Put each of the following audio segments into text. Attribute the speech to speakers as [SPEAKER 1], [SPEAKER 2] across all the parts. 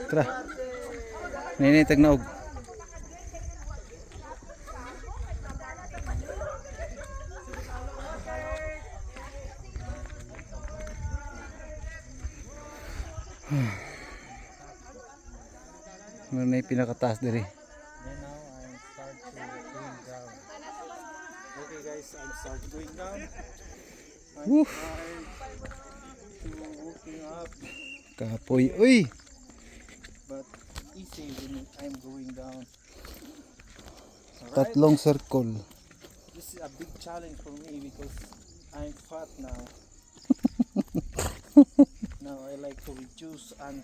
[SPEAKER 1] Tara. Nini tagnaog. Ano na yung pinakataas diri?
[SPEAKER 2] Then now I'm start to going down. Okay guys, I'm start going down. I'm
[SPEAKER 1] Woo.
[SPEAKER 2] trying to walking up,
[SPEAKER 1] Kapoy. Uy!
[SPEAKER 2] but easy when I'm going down. Alright,
[SPEAKER 1] Tatlong circle.
[SPEAKER 2] this is a big challenge for me because I'm fat now. Now I like to reduce and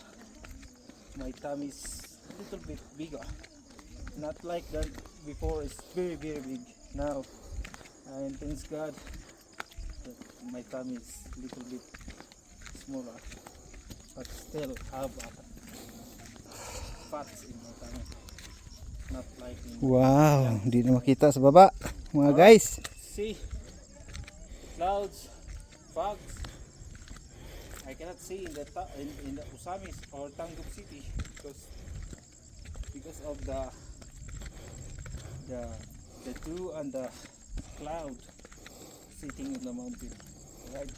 [SPEAKER 2] my tummy is a little bit bigger. Not like that before, it's very big now. And thanks God that my tummy is a little bit smaller, but still have a fats in my tummy. Not like in
[SPEAKER 1] Wow, hindi na makita sa baba. Mga guys.
[SPEAKER 2] see clouds, fogs. I cannot see in the Usamis or Tanggap City because of the dew and the cloud sitting in the mountain. Right.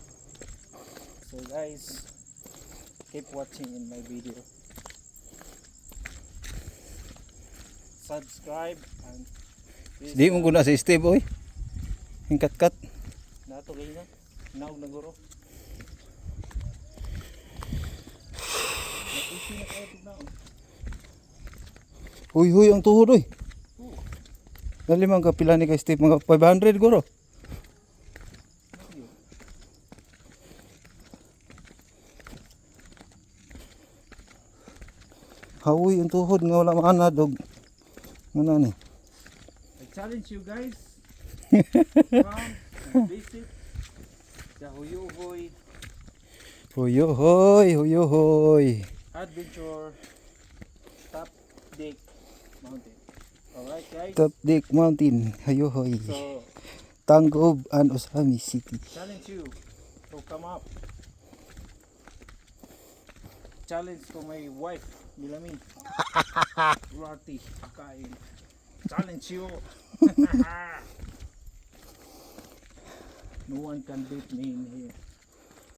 [SPEAKER 2] So guys, keep watching in my video. Subscribe and please,
[SPEAKER 1] Di mo guna sa Steve oy. Hingkat-kat.
[SPEAKER 2] nato ganyan. Naog na guro. Napusi na kayo tignaon.
[SPEAKER 1] Huy, huy, ang tuhod oy. Dali man kapila ni kay Steve mga 500 guro. Hawi ang tuhod nga wala maanad og muna ni.
[SPEAKER 2] I challenge you guys come and visit the Huyuhoy
[SPEAKER 1] Huyohoy, huyohoy.
[SPEAKER 2] Adventure Top Deck Mountain. Alright guys,
[SPEAKER 1] Top Deck Mountain, hayohoy.
[SPEAKER 2] so
[SPEAKER 1] Tangob and Usami City.
[SPEAKER 2] challenge you to come up. Challenge to my wife Milamin Rati kain. Challenge you. No one can beat me in here.